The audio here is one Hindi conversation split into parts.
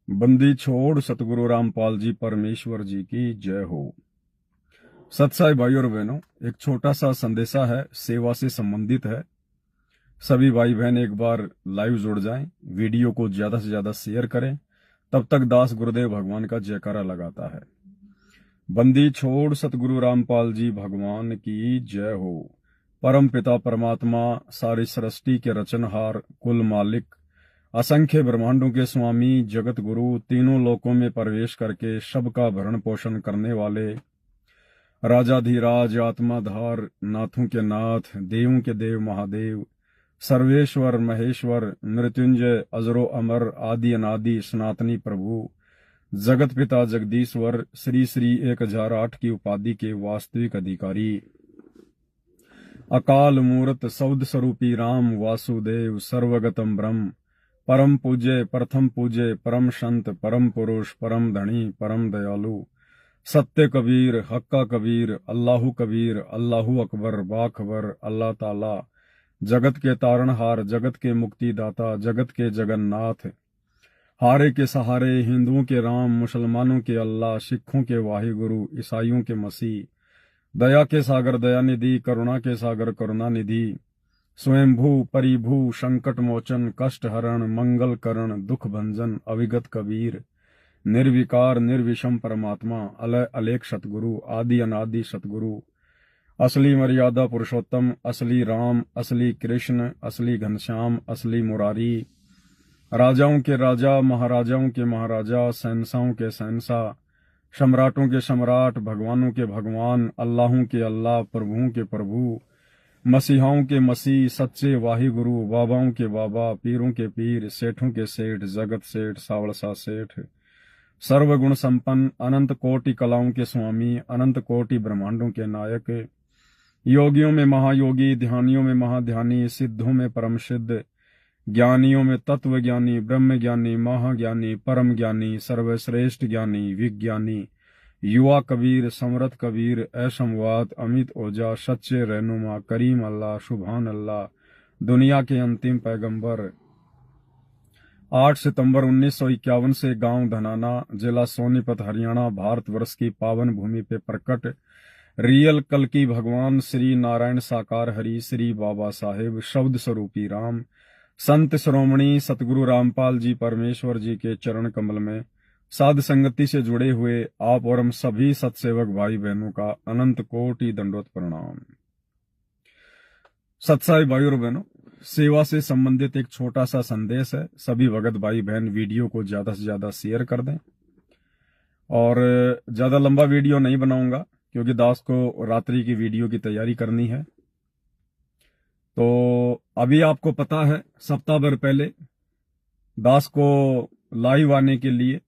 बंदी छोड़ सतगुरु रामपाल जी परमेश्वर जी की जय हो। सत्साई भाई और बहनों, एक छोटा सा संदेशा है, सेवा से संबंधित है। सभी भाई बहन एक बार लाइव जुड़ जाएं, वीडियो को ज्यादा से ज्यादा शेयर करें। तब तक दास गुरुदेव भगवान का जयकारा लगाता है। बंदी छोड़ सतगुरु रामपाल जी भगवान की जय हो। परम पिता परमात्मा, सारी सृष्टि के रचनहार, कुल मालिक, असंख्य ब्रह्मांडों के स्वामी, जगत गुरु, तीनों लोकों में प्रवेश करके सबका भरण पोषण करने वाले, राजाधिराज, आत्माधार, नाथों के नाथ, देवों के देव महादेव, सर्वेश्वर महेश्वर, मृत्युंजय, अजरो अमर, आदि अनादि, सनातनी प्रभु, जगत पिता जगदीश्वर, श्री श्री 1008 की उपाधि के वास्तविक अधिकारी, अकाल मूर्त सौद स्वरूपी राम वासुदेव, सर्वगतम ब्रह्म, परम पूज्य, प्रथम पूज्य, परम संत, परम पुरुष, परम धनी, परम दयालु, सत्य कबीर, हक्का कबीर, अल्लाहु कबीर, अल्लाहु अकबर, बाखबर, अल्लाह ताला, जगत के तारणहार, जगत के मुक्तिदाता, जगत के जगन्नाथ, हारे के सहारे, हिंदुओं के राम, मुसलमानों के अल्लाह, सिखों के वाहिगुरु, ईसाइयों के मसीह, दया के सागर दयानिधि, करुणा के सागर करुणानिधि, स्वयंभू परिभू, संकट मोचन, कष्ट हरण, मंगल करण, दुख भंजन, अविगत कबीर, निर्विकार निर्विषम परमात्मा, अलय अलेख सतगुरु, आदि अनादि सतगुरु, असली मर्यादा पुरुषोत्तम, असली राम, असली कृष्ण, असली घनश्याम, असली मुरारी, राजाओं के राजा, महाराजाओं के महाराजा, शहंशाहों के शहंशाह, सम्राटों के सम्राट, भगवानों के भगवान, अल्लाहों के अल्लाह, प्रभुओं के प्रभु, मसीहाओं के मसीह, सच्चे वाहिगुरु, बाबाओं के बाबा, पीरों के पीर, सेठों के सेठ, जगत सेठ, सावलसा सेठ, सर्वगुण संपन्न, अनंत कोटि कलाओं के स्वामी, अनंत कोटि ब्रह्मांडों के नायक, योगियों में महायोगी, ध्यानियों में महाध्यानी, सिद्धों में परम सिद्ध, ज्ञानियों में तत्व ज्ञानी, ब्रह्म ज्ञानी, महाज्ञानी, परम ज्ञानी, सर्वश्रेष्ठ ज्ञानी, विज्ञानी, युवा कबीर, समरथ कबीर, असमवाद, अमित ओझा, सच्चे रहनुमा, करीम अल्लाह, सुभान अल्लाह, दुनिया के अंतिम पैगंबर। 8 सितंबर 1951 से गांव धनाना, जिला सोनीपत, हरियाणा, भारतवर्ष की पावन भूमि पे प्रकट रियल कल की भगवान श्री नारायण साकार हरि, श्री बाबा साहेब, शब्द स्वरूपी राम, संत श्रोमणी सतगुरु रामपाल जी परमेश्वर जी के चरण कमल में साध संगति से जुड़े हुए आप और हम सभी सत्सेवक भाई बहनों का अनंत कोटि दंडोत प्रणाम। सत्साई भाई और बहनों, सेवा से संबंधित एक छोटा सा संदेश है। सभी भगत भाई बहन वीडियो को ज्यादा से ज्यादा शेयर कर दें। और ज्यादा लंबा वीडियो नहीं बनाऊंगा क्योंकि दास को रात्रि की वीडियो की तैयारी करनी है। तो अभी आपको पता है, सप्ताह भर पहले दास को लाइव आने के लिए,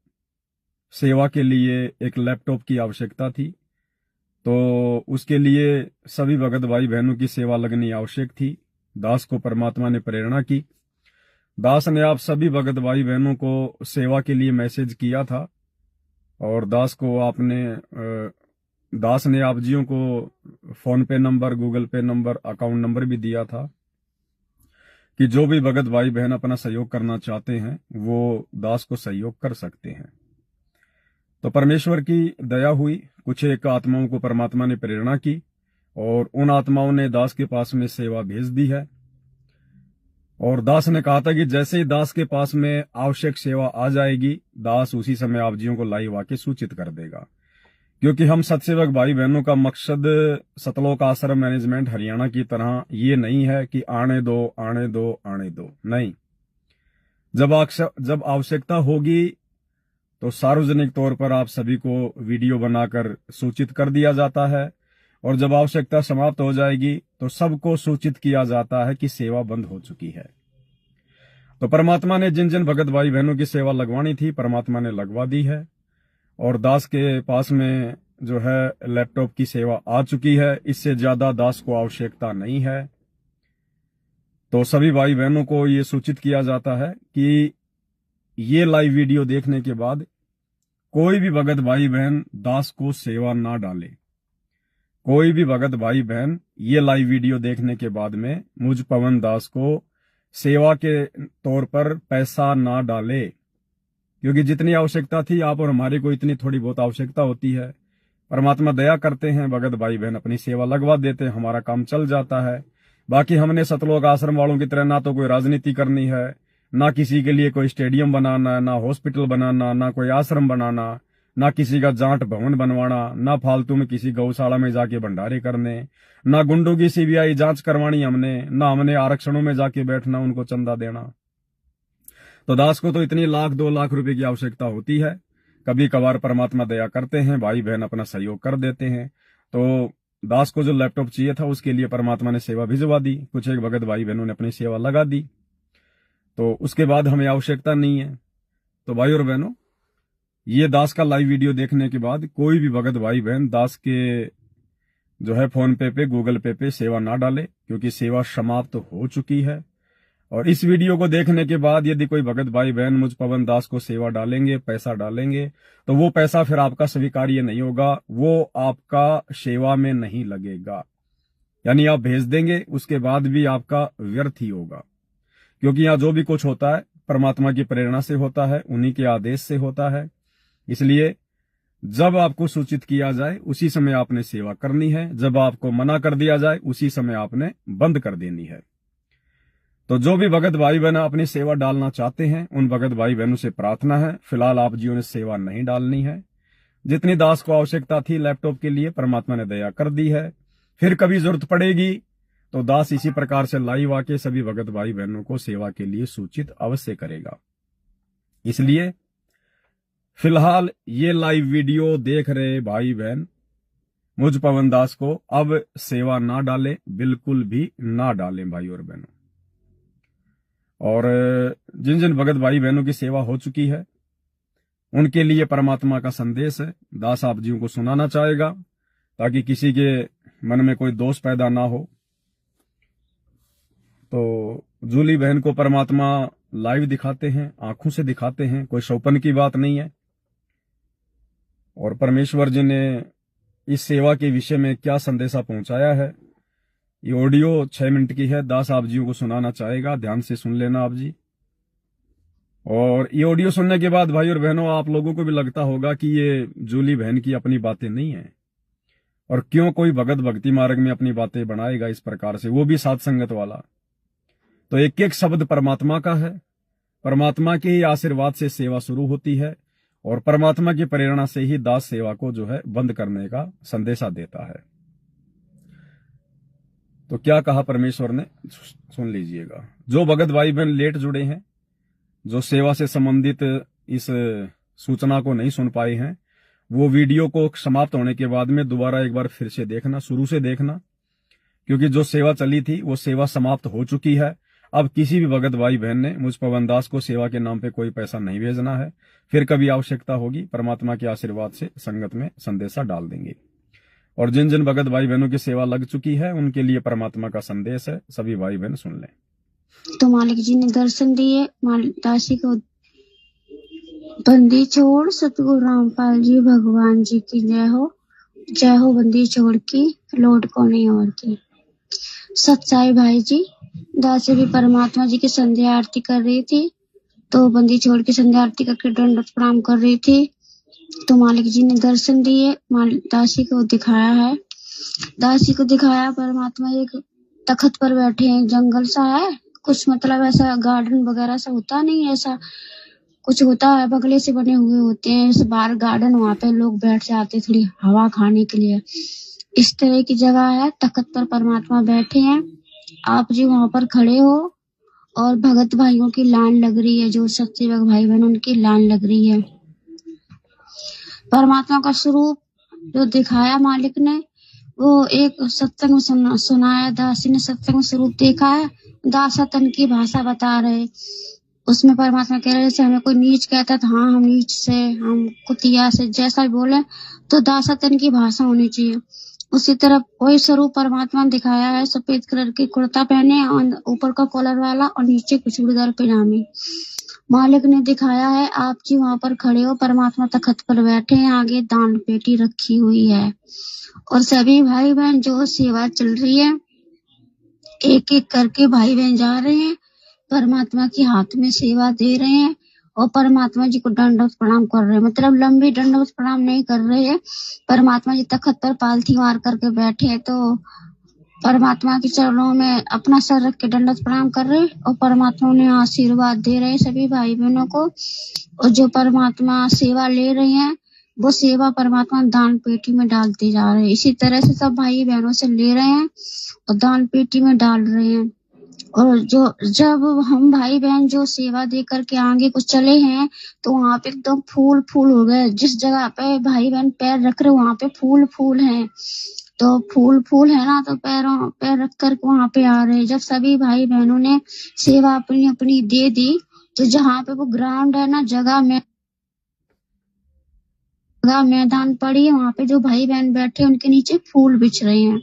सेवा के लिए एक लैपटॉप की आवश्यकता थी। तो उसके लिए सभी भगत भाई बहनों की सेवा लगनी आवश्यक थी। दास को परमात्मा ने प्रेरणा की। दास ने आप सभी भगत भाई बहनों को सेवा के लिए मैसेज किया था और दास ने आप जियों को फोन पे नंबर, गूगल पे नंबर, अकाउंट नंबर भी दिया था कि जो भी भगत भाई बहन अपना सहयोग करना चाहते हैं वो दास को सहयोग कर सकते हैं। तो परमेश्वर की दया हुई, कुछ एक आत्माओं को परमात्मा ने प्रेरणा की और उन आत्माओं ने दास के पास में सेवा भेज दी है। और दास ने कहा था कि जैसे ही दास के पास में आवश्यक सेवा आ जाएगी, दास उसी समय आप जियों को लाइव आके सूचित कर देगा। क्योंकि हम सत्सेवक भाई बहनों का मकसद सतलोक आश्रम मैनेजमेंट हरियाणा की तरह ये नहीं है कि आने दो आने दो आने दो, नहीं। जब आवश्यकता होगी तो सार्वजनिक तौर पर आप सभी को वीडियो बनाकर सूचित कर दिया जाता है और जब आवश्यकता समाप्त हो जाएगी तो सबको सूचित किया जाता है कि सेवा बंद हो चुकी है। तो परमात्मा ने जिन जिन भगत भाई बहनों की सेवा लगवानी थी, परमात्मा ने लगवा दी है और दास के पास में जो है लैपटॉप की सेवा आ चुकी है। इससे ज्यादा दास को आवश्यकता नहीं है। तो सभी भाई बहनों को ये सूचित किया जाता है कि ये लाइव वीडियो देखने के बाद कोई भी भगत भाई बहन दास को सेवा ना डाले। कोई भी भगत भाई बहन ये लाइव वीडियो देखने के बाद में मुझ पवन दास को सेवा के तौर पर पैसा ना डाले। क्योंकि जितनी आवश्यकता थी आप और हमारे को इतनी थोड़ी बहुत आवश्यकता होती है। परमात्मा दया करते हैं, भगत भाई बहन अपनी सेवा लगवा देते हैं, हमारा काम चल जाता है। बाकी हमने सतलोक आश्रम वालों की तरह ना तो कोई राजनीति करनी है, ना किसी के लिए कोई स्टेडियम बनाना, ना हॉस्पिटल बनाना, ना कोई आश्रम बनाना, ना किसी का जाट भवन बनवाना, ना फालतू में किसी गौशाला में जाके भंडारे करने, ना गुंडों की सीबीआई जांच करवानी हमने, ना हमने आरक्षणों में जाके बैठना, उनको चंदा देना। तो दास को तो इतनी 1-2 लाख रुपए की आवश्यकता होती है। कभी कभार परमात्मा दया करते हैं, भाई बहन अपना सहयोग कर देते हैं। तो दास को जो लैपटॉप चाहिए था उसके लिए परमात्मा ने सेवा भिजवा दी, कुछ एक भगत भाई बहनों ने अपनी सेवा लगा दी, तो उसके बाद हमें आवश्यकता नहीं है। तो भाई और बहनों, ये दास का लाइव वीडियो देखने के बाद कोई भी भगत भाई बहन दास के जो है फोन पे गूगल पे सेवा ना डाले, क्योंकि सेवा समाप्त हो चुकी है। और इस वीडियो को देखने के बाद यदि कोई भगत भाई बहन मुझ पवन दास को सेवा डालेंगे, पैसा डालेंगे, तो वो पैसा फिर आपका स्वीकार्य नहीं होगा, वो आपका सेवा में नहीं लगेगा। यानी आप भेज देंगे, उसके बाद भी आपका व्यर्थ ही होगा। क्योंकि यहाँ जो भी कुछ होता है परमात्मा की प्रेरणा से होता है, उन्हीं के आदेश से होता है। इसलिए जब आपको सूचित किया जाए उसी समय आपने सेवा करनी है, जब आपको मना कर दिया जाए उसी समय आपने बंद कर देनी है। तो जो भी भगत भाई बहन अपनी सेवा डालना चाहते हैं, उन भगत भाई बहनों से प्रार्थना है, फिलहाल आप जियों ने सेवा नहीं डालनी है। जितनी दास को आवश्यकता थी लैपटॉप के लिए परमात्मा ने दया कर दी है। फिर कभी जरूरत पड़ेगी तो दास इसी प्रकार से लाइव आके सभी भगत भाई बहनों को सेवा के लिए सूचित अवश्य करेगा। इसलिए फिलहाल ये लाइव वीडियो देख रहे भाई बहन मुझ पवन दास को अब सेवा ना डालें, बिल्कुल भी ना डालें भाई और बहनों। और जिन जिन भगत भाई बहनों की सेवा हो चुकी है उनके लिए परमात्मा का संदेश है, दास आप जियों को सुनाना चाहेगा, ताकि किसी के मन में कोई दोष पैदा ना हो। तो जूली बहन को परमात्मा लाइव दिखाते हैं, आंखों से दिखाते हैं, कोई शौपन की बात नहीं है। और परमेश्वर जी ने इस सेवा के विषय में क्या संदेशा पहुंचाया है, ये ऑडियो 6 मिनट की है, दास आप जियों को सुनाना चाहेगा, ध्यान से सुन लेना आप जी। और ये ऑडियो सुनने के बाद भाई और बहनों आप लोगों को भी लगता होगा कि ये जूली बहन की अपनी बातें नहीं है, और क्यों कोई भगत भक्ति मार्ग में अपनी बातें बनाएगा इस प्रकार से, वो भी साथ संगत वाला। तो एक एक शब्द परमात्मा का है, परमात्मा के ही आशीर्वाद से सेवा शुरू होती है, और परमात्मा की प्रेरणा से ही दास सेवा को जो है बंद करने का संदेशा देता है। तो क्या कहा परमेश्वर ने, सुन लीजिएगा। जो भगत भाई बहन लेट जुड़े हैं, जो सेवा से संबंधित इस सूचना को नहीं सुन पाए हैं, वो वीडियो को समाप्त होने के बाद में दोबारा एक बार फिर से देखना, शुरू से देखना, क्योंकि जो सेवा चली थी वो सेवा समाप्त हो चुकी है। अब किसी भी भगत भाई बहन ने मुझ पवन दास को सेवा के नाम पे कोई पैसा नहीं भेजना है। फिर कभी आवश्यकता होगी परमात्मा के आशीर्वाद से संगत में संदेशा डाल देंगे। और जिन जिन भगत भाई बहनों की सेवा लग चुकी है उनके लिए परमात्मा का संदेश है, सभी भाई बहन सुन लें। तो मालिक जी ने दर्शन दिए, दासी को बंदी छोड़, सतगुरु रामपाल जी भगवान जी की जय हो बंदी छोड़ की, लौट को नहीं और की। सच्चाई भाई जी, दासी भी परमात्मा जी की संध्या आरती कर रही थी, तो बंदी छोड़ के संध्या आरती करके दंडवत प्रणाम कर रही थी। तो मालिक जी ने दर्शन दिए, दासी को दिखाया है, दासी को दिखाया परमात्मा एक तख्त पर बैठे हैं, जंगल सा है कुछ, मतलब ऐसा गार्डन वगैरह सा होता नहीं, ऐसा कुछ होता है, बगले से बने हुए होते हैं इस बार गार्डन, वहां पे लोग बैठ जाते थोड़ी हवा खाने के लिए, इस तरह की जगह है। तख्त पर परमात्मा बैठे हैं, आप जी वहां पर खड़े हो, और भगत भाइयों की लाइन लग रही है, जो सच्चे भक्त भाई बहन उनकी लाइन लग रही है। परमात्मा का स्वरूप जो दिखाया मालिक ने, वो एक सत्संग सुनाया, दासी ने सत्संग स्वरूप देखा है, दासातन की भाषा बता रहे। उसमें परमात्मा कह रहे थे हमें कोई नीच कहता था, हाँ हम नीच से, हम कुतिया से, जैसा भी बोले तो दासातन की भाषा होनी चाहिए। उसी तरह वही स्वरूप परमात्मा ने दिखाया है, सफेद कलर की कुर्ता पहने और ऊपर का कॉलर वाला और नीचे कुछ चूड़ीदार पजामे मालिक ने दिखाया है। आप जी वहां पर खड़े हो, परमात्मा तख्त पर बैठे हैं, आगे दान पेटी रखी हुई है, और सभी भाई बहन जो सेवा चल रही है एक एक करके भाई बहन जा रहे हैं, परमात्मा के हाथ में सेवा दे रहे हैं, और परमात्मा जी को दंडवत प्रणाम कर रहे हैं। मतलब लंबी दंडवत प्रणाम नहीं कर रहे हैं। परमात्मा जी तख्त पर पालथी मार करके बैठे हैं, तो परमात्मा के चरणों में अपना सर रख के दंडवत प्रणाम कर रहे हैं और परमात्मा उन्हें आशीर्वाद दे रहे हैं सभी भाई बहनों को। और जो परमात्मा सेवा ले रहे हैं वो सेवा परमात्मा दान पेटी में डालते जा रहे हैं। इसी तरह से सब भाई बहनों से ले रहे हैं और दान पेटी में डाल रहे हैं। और जो जब हम भाई बहन जो सेवा दे करके आगे कुछ चले हैं तो वहाँ पे एकदम फूल फूल हो गए। जिस जगह पे भाई बहन पैर रख रहे वहाँ पे फूल फूल हैं, तो फूल फूल है ना, तो पैर रख कर वहाँ पे आ रहे हैं। जब सभी भाई बहनों ने सेवा अपनी अपनी दे दी तो जहाँ पे वो ग्राउंड है ना, जगह मैदान पड़ी है, वहाँ पे जो भाई बहन बैठे उनके नीचे फूल बिछ रहे हैं,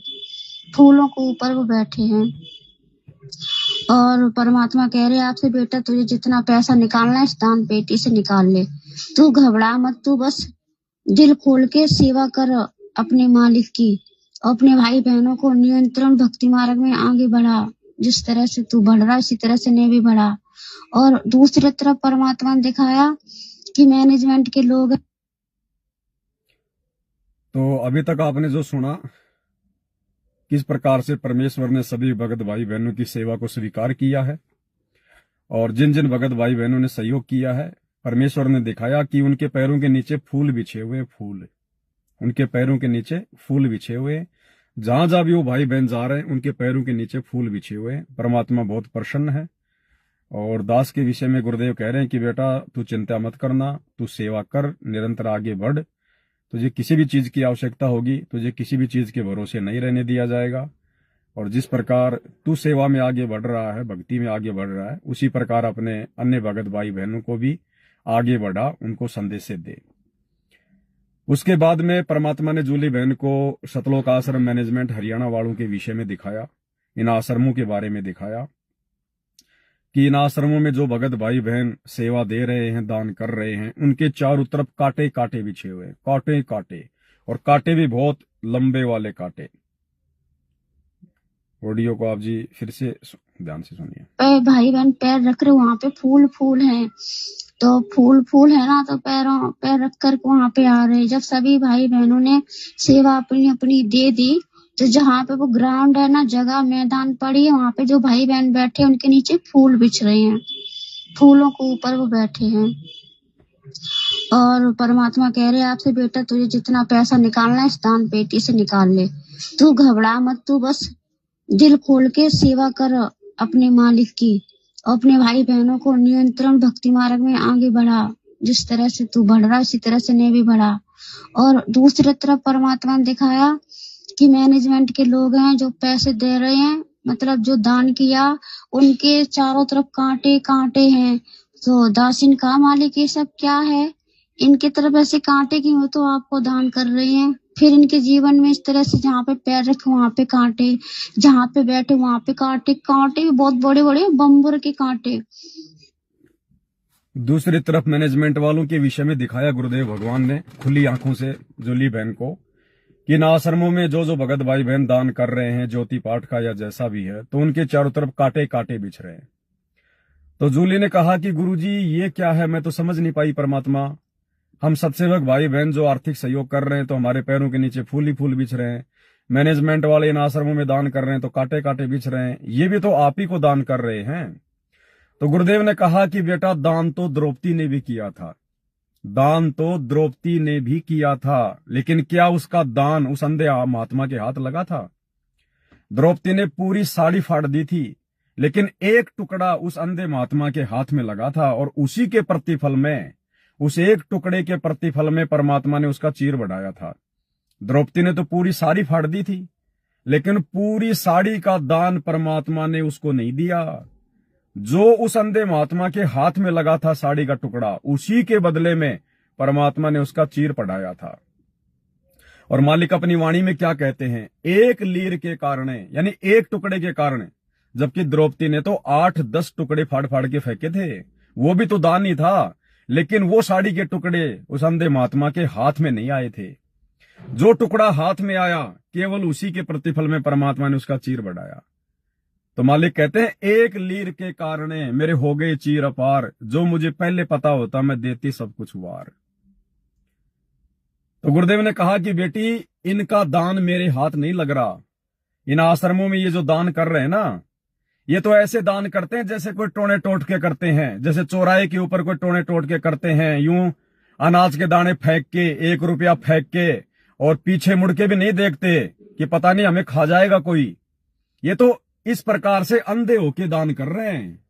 फूलों के ऊपर वो बैठे हैं। और परमात्मा कह रहे हैं आपसे, बेटा तुझे जितना पैसा निकालना है इस दान पेटी से निकाल ले, तू घबरा मत, तू बस दिल खोल के सेवा कर अपने मालिक की, अपने भाई बहनों को नियंत्रण भक्ति मार्ग में आगे बढ़ा। जिस तरह से तू बढ़ रहा इसी तरह से ने भी बढ़ा। और दूसरी तरफ परमात्मा ने दिखाया कि मैनेजमेंट के लोग। तो अभी तक आपने जो सुना किस प्रकार से परमेश्वर ने सभी भगत भाई बहनों की सेवा को स्वीकार किया है, और जिन जिन भगत भाई बहनों ने सहयोग किया है परमेश्वर ने दिखाया कि उनके पैरों के नीचे फूल बिछे हुए, फूल उनके पैरों के नीचे फूल बिछे हुए। जहां जहां भी वो भाई बहन जा रहे हैं उनके पैरों के नीचे फूल बिछे हुए। परमात्मा बहुत प्रसन्न है। और दास के विषय में गुरुदेव कह रहे हैं कि बेटा तू चिंता मत करना, तू सेवा कर, निरंतर आगे बढ़। तुझे किसी भी चीज की आवश्यकता होगी, तुझे किसी भी चीज के भरोसे नहीं रहने दिया जाएगा। और जिस प्रकार तू सेवा में आगे बढ़ रहा है, भक्ति में आगे बढ़ रहा है, उसी प्रकार अपने अन्य भगत भाई बहनों को भी आगे बढ़ा, उनको संदेश दे। उसके बाद में परमात्मा ने जूली बहन को सतलोक आश्रम मैनेजमेंट हरियाणा वालों के विषय में दिखाया, इन आश्रमों के बारे में दिखाया कि इन आश्रमों में जो भगत भाई बहन सेवा दे रहे हैं, दान कर रहे हैं, उनके चारों तरफ कांटे कांटे बिछे हुए, कांटे कांटे, और कांटे भी बहुत लंबे वाले कांटे। ऑडियो को आप जी फिर से ध्यान से सुनिए। भाई बहन पैर रख रहे वहाँ पे फूल फूल हैं, तो फूल फूल है ना, तो पैर रख कर वहाँ पे आ रहे हैं। जब सभी भाई बहनों ने सेवा अपनी अपनी दे दी तो जहाँ पे वो ग्राउंड है ना, जगह मैदान पड़ी है, वहाँ पे जो भाई बहन बैठे उनके नीचे फूल बिछ रहे हैं, फूलों के ऊपर वो बैठे हैं। और परमात्मा कह रहे हैं आपसे, बेटा तुझे जितना पैसा निकालना है इस दान पेटी से निकाल ले, तू घबरा मत, तू बस दिल खोल के सेवा कर अपने मालिक की, अपने भाई बहनों को नियंत्रण भक्ति मार्ग में आगे बढ़ा। जिस तरह से तू बढ़ रहा इसी तरह से ने भी बढ़ा। और दूसरी तरफ परमात्मा ने दिखाया कि मैनेजमेंट के लोग हैं जो पैसे दे रहे हैं, मतलब जो दान किया उनके चारों तरफ कांटे कांटे हैं। तो दासिन का मालिक ये सब क्या है, इनकी तरफ ऐसे कांटे क्यों, तो आपको दान कर रहे हैं। फिर इनके जीवन में इस तरह से जहाँ पे पैर रखे वहाँ पे कांटे, जहाँ पे बैठे वहाँ पे कांटे, कांटे भी बहुत बड़े बड़े बम्बर के कांटे। दूसरी तरफ मैनेजमेंट वालों के विषय में दिखाया गुरुदेव भगवान ने खुली आंखों से जूली बहन को कि इन आश्रमों में जो जो भगत भाई बहन दान कर रहे हैं, ज्योति पाठ का या जैसा भी है, तो उनके चारों तरफ कांटे कांटे बिछ रहे हैं। तो जूली ने कहा कि गुरुजी ये क्या है, मैं तो समझ नहीं पाई परमात्मा। हम सत्सेवक भाई बहन जो आर्थिक सहयोग कर रहे हैं तो हमारे पैरों के नीचे फूल ही फूल बिछ रहे हैं, मैनेजमेंट वाले इन आश्रमों में दान कर रहे हैं तो कांटे कांटे बिछ रहे हैं, ये भी तो आप ही को दान कर रहे हैं। तो गुरुदेव ने कहा कि बेटा दान तो द्रौपदी ने भी किया था, दान तो द्रौपदी ने भी किया था, लेकिन क्या उसका दान उस अंधे महात्मा के हाथ लगा था? द्रौपदी ने पूरी साड़ी फाड़ दी थी, लेकिन एक टुकड़ा उस अंधे महात्मा के हाथ में लगा था, और उसी के प्रतिफल में, उस एक टुकड़े के प्रतिफल में परमात्मा ने उसका चीर बढ़ाया था। द्रौपदी ने तो पूरी साड़ी फाड़ दी थी, लेकिन पूरी साड़ी का दान परमात्मा ने उसको नहीं दिया। जो उस अंधे महात्मा के हाथ में लगा था साड़ी का टुकड़ा, उसी के बदले में परमात्मा ने उसका चीर पढ़ाया था। और मालिक अपनी वाणी में क्या कहते हैं, एक लीर के कारण, यानी एक टुकड़े के कारण, जबकि द्रौपदी ने तो 8-10 टुकड़े फाड़ फाड़ के फेंके थे, वो भी तो दान ही था, लेकिन वो साड़ी के टुकड़े उस अंधे महात्मा के हाथ में नहीं आए थे। जो टुकड़ा हाथ में आया केवल उसी के प्रतिफल में परमात्मा ने उसका चीर बढ़ाया। तो मालिक कहते हैं एक लीर के कारणे मेरे हो गए चीर अपार, जो मुझे पहले पता होता मैं देती सब कुछ वार। तो गुरुदेव ने कहा कि बेटी इनका दान मेरे हाथ नहीं लग रहा। इन आश्रमों में ये जो दान कर रहे हैं ना, ये तो ऐसे दान करते हैं जैसे कोई टोने टोट के करते हैं, जैसे चौराहे के ऊपर कोई टोने टोट के करते हैं, यूं अनाज के दाने फेंक के, 1 रुपया फेंक के, और पीछे मुड़ के भी नहीं देखते कि पता नहीं हमें खा जाएगा कोई। ये तो इस प्रकार से अंधे होके दान कर रहे हैं।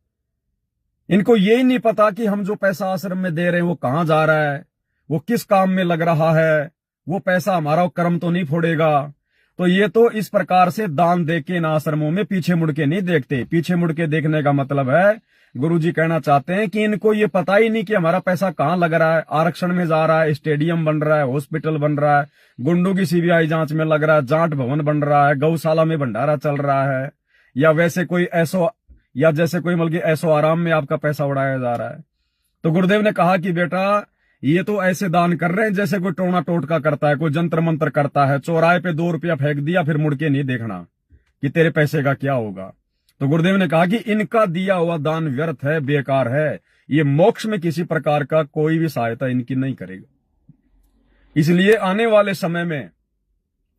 इनको यही नहीं पता कि हम जो पैसा आश्रम में दे रहे हैं वो कहां जा रहा है, वो किस काम में लग रहा है, वो पैसा हमारा कर्म तो नहीं फोड़ेगा। तो ये तो इस प्रकार से दान दे के इन आश्रमों में पीछे मुड़ के नहीं देखते। पीछे मुड़ के देखने का मतलब है, गुरुजी कहना चाहते हैं कि इनको ये पता ही नहीं कि हमारा पैसा कहां लग रहा है। आरक्षण में जा रहा है, स्टेडियम बन रहा है, हॉस्पिटल बन रहा है, गुंडों की सीबीआई जांच में लग रहा है, जांच भवन बन रहा है, गौशाला में भंडारा चल रहा है, या वैसे कोई ऐसो, या जैसे कोई बल्कि ऐसो आराम में आपका पैसा उड़ाया जा रहा है। तो गुरुदेव ने कहा कि बेटा ये तो ऐसे दान कर रहे हैं जैसे कोई टोना टोटका करता है, कोई जंत्र मंत्र करता है, चौराहे पे 2 रुपया फेंक दिया फिर मुड़ के नहीं देखना कि तेरे पैसे का क्या होगा। तो गुरुदेव ने कहा कि इनका दिया हुआ दान व्यर्थ है, बेकार है, ये मोक्ष में किसी प्रकार का कोई भी सहायता इनकी नहीं करेगा। इसलिए आने वाले समय में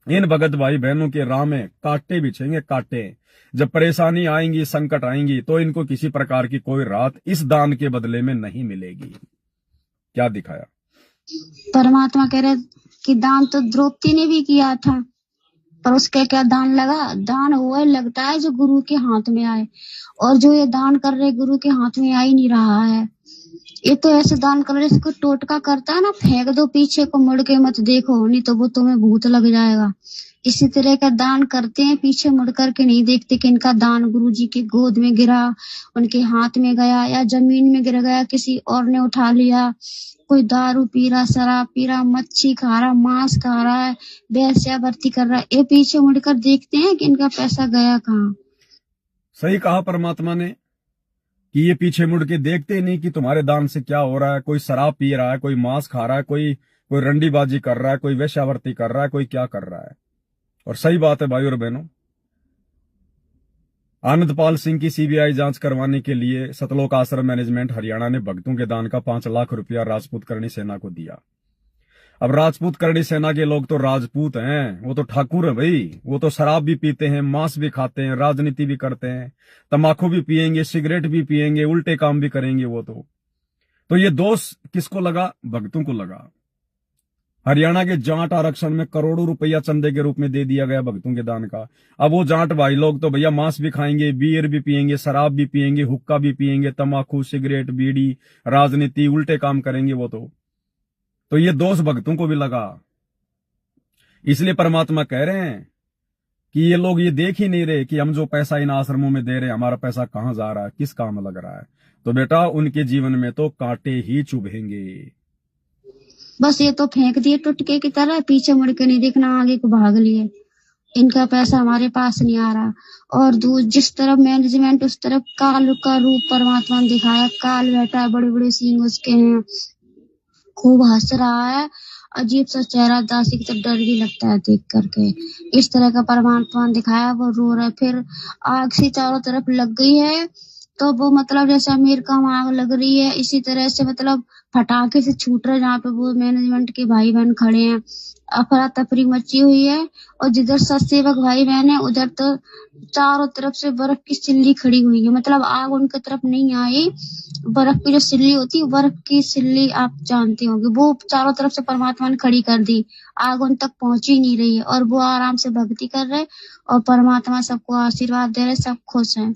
इन भगत भाई बहनों के राह में कांटे बिछेंगे, कांटे। जब परेशानी आएंगी, संकट आएंगी, तो इनको किसी प्रकार की कोई राहत इस दान के बदले में नहीं मिलेगी। क्या दिखाया? परमात्मा कह रहे कि दान तो द्रौपदी ने भी किया था, पर उसके क्या दान लगा? दान हुआ लगता है जो गुरु के हाथ में आए, और जो ये दान कर रहे गुरु के हाथ में आ ही नहीं रहा है। ये तो ऐसे दान कर रहे, इसको टोटका करता है ना, फेंक दो पीछे को, मुड़ के मत देखो, नहीं तो वो तुम्हें भूत लग जाएगा। इसी तरह का दान करते हैं, पीछे मुड़ करके नहीं देखते कि इनका दान गुरु जी की गोद में गिरा, उनके हाथ में गया, या जमीन में गिर गया, किसी और ने उठा लिया। कोई दारू पी रहा, शराब पी रहा, मच्छी खा रहा, मांस खा रहा है, वेश्यावृत्ति कर रहा है, ये पीछे मुड़कर देखते हैं कि इनका पैसा गया कहाँ। सही कहा परमात्मा ने कि ये पीछे मुड़ के देखते नहीं कि तुम्हारे दान से क्या हो रहा है। कोई शराब पी रहा है, कोई मांस खा रहा है, कोई रंडीबाजी कर रहा है, कोई वेश्यावृत्ति कर रहा है, कोई क्या कर रहा है। और सही बात है भाई और बहनों, आनंदपाल सिंह की सीबीआई जांच करवाने के लिए सतलोक आश्रम मैनेजमेंट हरियाणा ने भक्तों के दान का 5 लाख रुपया राजपूत करणी सेना को दिया। अब राजपूत करणी सेना के लोग तो राजपूत हैं, वो तो ठाकुर है भाई, वो तो शराब भी पीते हैं, मांस भी खाते हैं, राजनीति भी करते हैं, तंबाकू भी पिएंगे, सिगरेट भी पिएंगे, उल्टे काम भी करेंगे वो तो ये दोष किसको लगा? भक्तों को लगा। हरियाणा के जाट आरक्षण में करोड़ों रुपया चंदे के रूप में दे दिया गया भक्तों के दान का। अब वो जाट भाई लोग तो भैया मांस भी खाएंगे, बियर भी पिएंगे, शराब भी पिएंगे, हुक्का भी पिएंगे, तंबाकू, सिगरेट, बीड़ी, राजनीति, उल्टे काम करेंगे वो तो ये दोष भक्तों को भी लगा। इसलिए परमात्मा कह रहे हैं कि ये लोग ये देख ही नहीं रहे कि हम जो पैसा इन आश्रमों में दे रहे हैं, हमारा पैसा कहां जा रहा है, किस काम लग रहा है। तो बेटा उनके जीवन में तो कांटे ही चुभेंगे। बस ये तो फेंक दिए टुटके की तरह, पीछे मुड़ के नहीं देखना, आगे को भाग लिए। इनका पैसा हमारे पास नहीं आ रहा। और जिस तरफ मैनेजमेंट, उस तरफ काल का रूप परमात्मा ने दिखाया। काल बैठा है, बड़े बड़े सींग उसके हैं, खूब हंस रहा है, अजीब सा चेहरा, दासी की तरफ डर भी लगता है देख करके। इस तरह का परमात्मा ने दिखाया। वो रो रहा है, फिर आग से चारों तरफ लग गई है, तो वो मतलब जैसे अमेरिका में आग लग रही है, इसी तरह से मतलब फटाके से छूट रहे जहाँ पे वो मैनेजमेंट के भाई बहन खड़े हैं। अफरा तफरी मची हुई है, और जिधर सत्सेवक भाई बहन है उधर तो चारों तरफ से बर्फ की सिल्ली खड़ी हुई है। मतलब आग उनकी तरफ नहीं आई, बर्फ की जो सिल्ली होती है, बर्फ की सिल्ली आप जानते होंगे, वो चारों तरफ से परमात्मा ने खड़ी कर दी। आग उन तक पहुंच ही नहीं रही है, और वो आराम से भक्ति कर रहे, और परमात्मा सबको आशीर्वाद दे रहे, सब खुश हैं।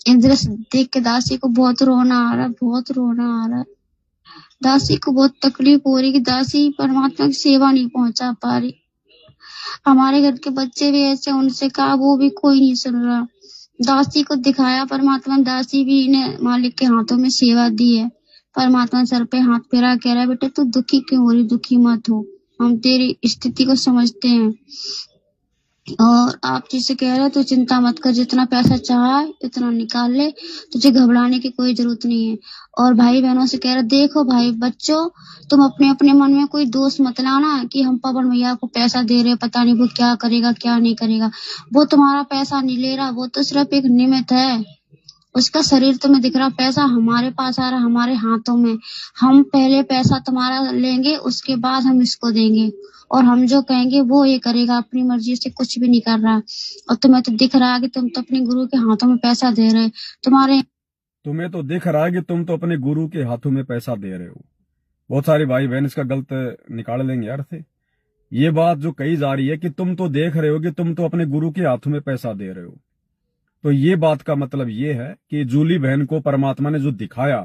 इन दृश्य देख के दासी को बहुत रोना आ रहा है, बहुत रोना आ रहा है। दासी को बहुत तकलीफ हो रही कि दासी परमात्मा की सेवा नहीं पहुंचा पा रही। हमारे घर के बच्चे भी ऐसे, उनसे कहा, वो भी कोई नहीं सुन रहा। दासी को दिखाया परमात्मा, दासी भी इन्हें मालिक के हाथों में सेवा दी है। परमात्मा सर पे हाथ फेरा, कह रहा है, बेटे तू दुखी क्यों हो रही, दुखी मत हो, हम तेरी स्थिति को समझते हैं। और आप जिसे कह रहे हो तो चिंता मत कर, जितना पैसा चाहा इतना निकाल ले, तुझे घबराने की कोई जरूरत नहीं है। और भाई बहनों से कह रहे, देखो भाई बच्चों, तुम अपने अपने मन में कोई दोष मत लाना कि हम पवन भैया को पैसा दे रहे, पता नहीं वो क्या करेगा क्या नहीं करेगा। वो तुम्हारा पैसा नहीं ले रहा, वो तो सिर्फ एक निमित्त है। उसका शरीर तुम्हें दिख रहा, पैसा हमारे पास आ रहा, हमारे हाथों में। हम पहले पैसा तुम्हारा लेंगे, उसके बाद हम इसको देंगे। और हम जो कहेंगे वो ये करेगा, अपनी मर्जी से कुछ भी नहीं कर रहा। और तुम्हें तो दिख रहा है कि तुम तो अपने गुरु के हाथों में पैसा दे रहे। तुम्हें तो दिख रहा है कि तुम तो अपने गुरु के हाथों में पैसा दे रहे हो। बहुत सारे भाई बहन इसका गलत निकाल लेंगे यार से। ये बात जो कही जा रही है कि तुम तो देख रहे हो कि तुम तो अपने गुरु के हाथों में पैसा दे रहे हो, तो ये बात का मतलब ये है कि जूली बहन को परमात्मा ने जो दिखाया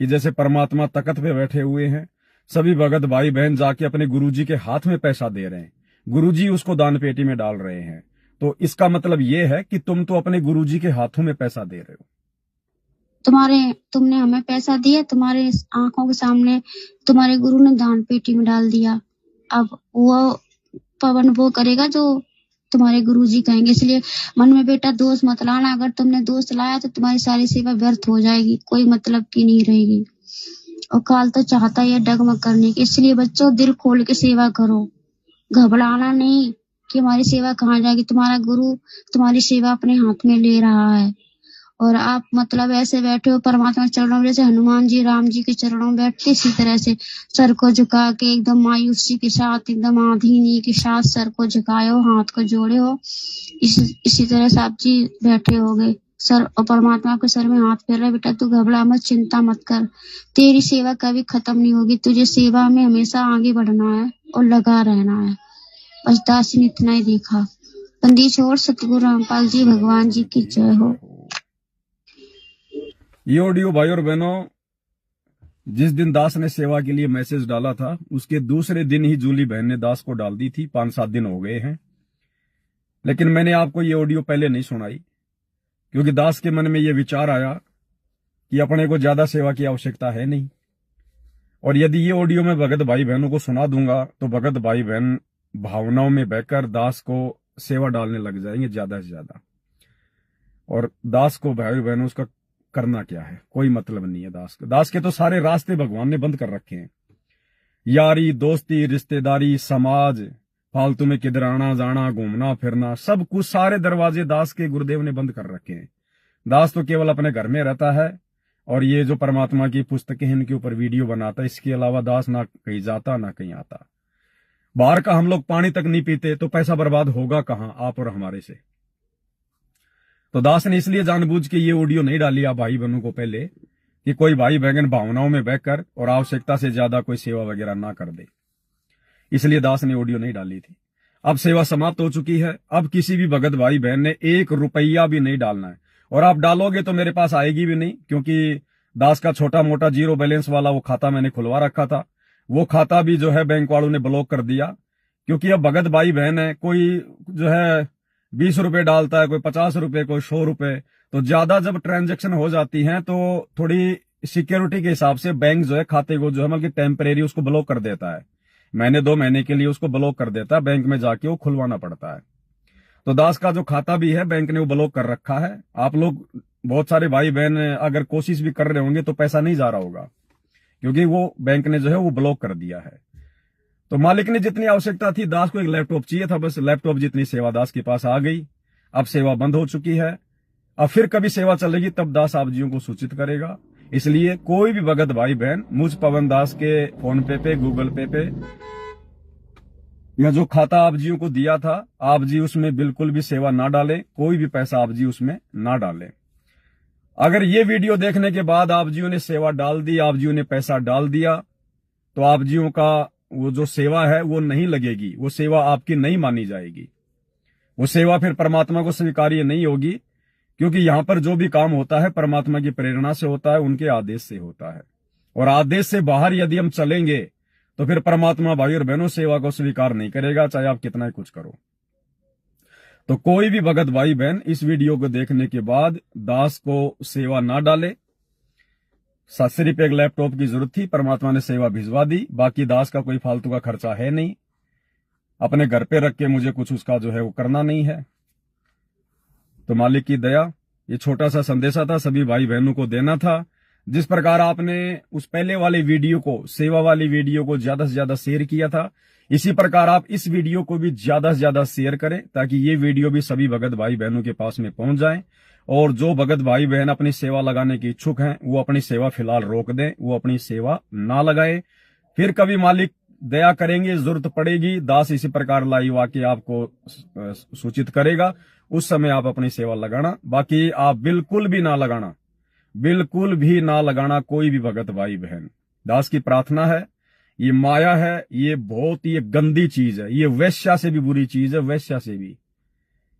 कि जैसे परमात्मा तख्त पे बैठे हुए हैं, सभी भगत भाई बहन जाके अपने गुरुजी के हाथ में पैसा दे रहे हैं, गुरुजी उसको दान पेटी में डाल रहे हैं। तो इसका मतलब ये है कि तुम तो अपने गुरुजी के हाथों में पैसा दे रहे हो। तुमने हमें पैसा दिया, तुम्हारे आंखों के सामने तुम्हारे गुरु ने दान पेटी में डाल दिया। अब वो पवन वो करेगा जो तुम्हारे गुरुजी कहेंगे। इसलिए मन में बेटा दोष मत लाना। अगर तुमने दोष लाया तो तुम्हारी सारी सेवा व्यर्थ हो जाएगी, कोई मतलब की नहीं रहेगी। और काल तो चाहता है डगमग करने की। इसलिए बच्चों, दिल खोल के सेवा करो, घबराना नहीं कि हमारी सेवा कहाँ जाएगी। तुम्हारा गुरु तुम्हारी सेवा अपने हाथ में ले रहा है। और आप मतलब ऐसे बैठे हो परमात्मा के चरणों में, जैसे हनुमान जी राम जी के चरणों में बैठते, इसी तरह से सर को झुका के एकदम मायूसी के साथ, एकदम आधीनी के साथ सर को झुकाए हो, हाथ को जोड़े हो। इसी तरह से आप जी बैठे हो गए सर, और परमात्मा के सर में हाथ फेर रहे। बेटा तू घबरा मत, चिंता मत कर, तेरी सेवा कभी खत्म नहीं होगी। तुझे सेवा में हमेशा आगे बढ़ना है और लगा रहना है। बस दास ने इतना ही देखा। बंदी छोड़। सतगुरु रामपाल जी भगवान जी की जय हो। ये ऑडियो भाई और बहनों, जिस दिन दास ने सेवा के लिए मैसेज डाला था उसके दूसरे दिन ही जूली बहन ने दास को डाल दी थी। 5-7 दिन हो गए हैं, लेकिन मैंने आपको ये ऑडियो पहले नहीं सुनाई क्योंकि दास के मन में ये विचार आया कि अपने को ज्यादा सेवा की आवश्यकता है नहीं। और यदि ये ऑडियो मैं भगत भाई बहनों को सुना दूंगा तो भगत भाई बहन भावनाओं में बहकर दास को सेवा डालने लग जाएंगे ज्यादा से ज्यादा। और दास को भाई बहनों उसका करना क्या है, कोई मतलब नहीं है। दास के तो सारे रास्ते भगवान ने बंद कर रखे हैं। यारी, दोस्ती, रिश्तेदारी, समाज, फालतू में किधर आना जाना, घूमना फिरना, सब कुछ सारे दरवाजे दास के गुरुदेव ने बंद कर रखे हैं। दास तो केवल अपने घर में रहता है और ये जो परमात्मा की पुस्तकें हैं इनके ऊपर वीडियो बनाता है। इसके अलावा दास ना कहीं जाता ना कहीं आता। बाहर का हम लोग पानी तक नहीं पीते तो पैसा बर्बाद होगा कहां, आप और हमारे से। तो दास ने इसलिए जानबूझ के ये ऑडियो नहीं डाली आप भाई बहनों को पहले कि कोई भाई बहन भावनाओं में बहकर और आवश्यकता से ज्यादा कोई सेवा वगैरह ना कर दे, इसलिए दास ने ऑडियो नहीं डाली थी। अब सेवा समाप्त हो चुकी है। अब किसी भी भगत भाई बहन ने 1 रुपया भी नहीं डालना है। और आप डालोगे तो मेरे पास आएगी भी नहीं, क्योंकि दास का छोटा मोटा 0 बैलेंस वाला वो खाता मैंने खुलवा रखा था। वो खाता भी जो है बैंक वालों ने ब्लॉक कर दिया, क्योंकि अब भगत भाई बहन है, कोई जो है 20 रुपए डालता है, कोई 50 रुपए, कोई 100 रुपए। तो ज्यादा जब ट्रांजेक्शन हो जाती हैं तो थोड़ी सिक्योरिटी के हिसाब से बैंक जो है खाते को जो है मतलब टेम्परेरी उसको ब्लॉक कर देता है। महीने 2 महीने के लिए उसको ब्लॉक कर देता है, बैंक में जाके वो खुलवाना पड़ता है। तो दास का जो खाता भी है बैंक ने वो ब्लॉक कर रखा है। आप लोग बहुत सारे भाई बहन अगर कोशिश भी कर रहे होंगे तो पैसा नहीं जा रहा होगा, क्योंकि वो बैंक ने जो है वो ब्लॉक कर दिया है। तो मालिक ने जितनी आवश्यकता थी, दास को एक लैपटॉप चाहिए था, बस लैपटॉप जितनी सेवा दास के पास आ गई। अब सेवा बंद हो चुकी है। अब फिर कभी सेवा चलेगी तब दास आप जियों को सूचित करेगा। इसलिए कोई भी भगत भाई बहन मुझ पवन दास के फोन पे गूगल पे या जो खाता आप जियों को दिया था, आप जी उसमें बिल्कुल भी सेवा ना डालें, कोई भी पैसा आप जी उसमें ना डालें। अगर ये वीडियो देखने के बाद आप जियों ने सेवा डाल दी, आप जियों ने पैसा डाल दिया, तो आप जियों का वो जो सेवा है वो नहीं लगेगी, वो सेवा आपकी नहीं मानी जाएगी। वो सेवा फिर परमात्मा को स्वीकार्य नहीं होगी, क्योंकि यहां पर जो भी काम होता है परमात्मा की प्रेरणा से होता है, उनके आदेश से होता है। और आदेश से बाहर यदि हम चलेंगे तो फिर परमात्मा भाई और बहनों सेवा को स्वीकार नहीं करेगा, चाहे आप कितना ही कुछ करो। तो कोई भी भगत भाई बहन इस वीडियो को देखने के बाद दास को सेवा ना डाले। सिर्फ एक लैपटॉप की जरूरत थी, परमात्मा ने सेवा भिजवा दी, बाकी दास का कोई फालतू का खर्चा है नहीं। अपने घर पे रख के मुझे कुछ उसका जो है वो करना नहीं है। तो मालिक की दया, ये छोटा सा संदेशा था, सभी भाई बहनों को देना था। जिस प्रकार आपने उस पहले वाले वीडियो को, सेवा वाली वीडियो को ज्यादा से ज्यादा शेयर किया था, इसी प्रकार आप इस वीडियो को भी ज्यादा से ज्यादा शेयर करें, ताकि ये वीडियो भी सभी भगत भाई बहनों के पास में पहुंच जाए। और जो भगत भाई बहन अपनी सेवा लगाने के इच्छुक हैं, वो अपनी सेवा फिलहाल रोक दें, वो अपनी सेवा ना लगाए। फिर कभी मालिक दया करेंगे, जरूरत पड़ेगी, दास इसी प्रकार लाइव आके आपको सूचित करेगा, उस समय आप अपनी सेवा लगाना। बाकी आप बिल्कुल भी ना लगाना, बिल्कुल भी ना लगाना कोई भी भगत भाई बहन। दास की प्रार्थना है, ये माया है, ये बहुत ही गंदी चीज है, ये वैश्या से भी बुरी चीज है, वैश्या से भी।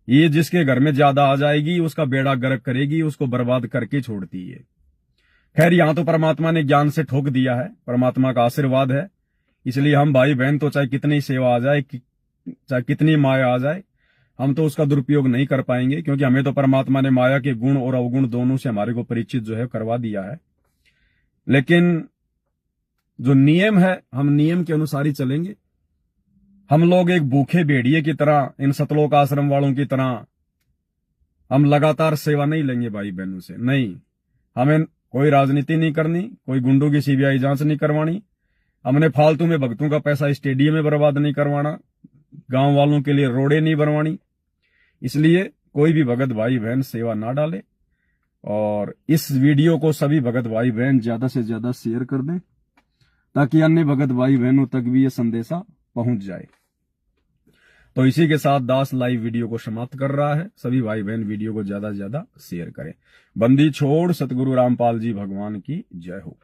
ये जिसके घर में ज्यादा आ जाएगी उसका बेड़ा गर्क करेगी, उसको बर्बाद करके छोड़ती है। खैर, यहां तो परमात्मा ने ज्ञान से ठोक दिया है, परमात्मा का आशीर्वाद है, इसलिए हम भाई बहन तो चाहे कितनी सेवा आ जाए, चाहे कितनी माया आ जाए, हम तो उसका दुरुपयोग नहीं कर पाएंगे, क्योंकि हमें तो परमात्मा ने माया के गुण और अवगुण दोनों से हमारे को परिचित जो है करवा दिया है। लेकिन जो नियम है, हम नियम के अनुसार ही चलेंगे। हम लोग एक भूखे भेड़िए की तरह, इन सतलोक आश्रम वालों की तरह हम लगातार सेवा नहीं लेंगे भाई बहनों से, नहीं। हमें कोई राजनीति नहीं करनी, कोई गुंडों की सीबीआई जांच नहीं करवानी, हमने फालतू में भक्तों का पैसा स्टेडियम में बर्बाद नहीं करवाना, गांव वालों के लिए रोडें नहीं बनवानी। इसलिए कोई भी भगत भाई बहन सेवा ना डाले, और इस वीडियो को सभी भगत भाई बहन ज्यादा से ज्यादा शेयर कर दें, ताकि अन्य भगत भाई बहनों तक भी ये संदेशा पहुंच जाए। तो इसी के साथ दास लाइव वीडियो को समाप्त कर रहा है। सभी भाई बहन वीडियो को ज्यादा से ज्यादा शेयर करें। बंदी छोड़ सतगुरु रामपाल जी भगवान की जय हो।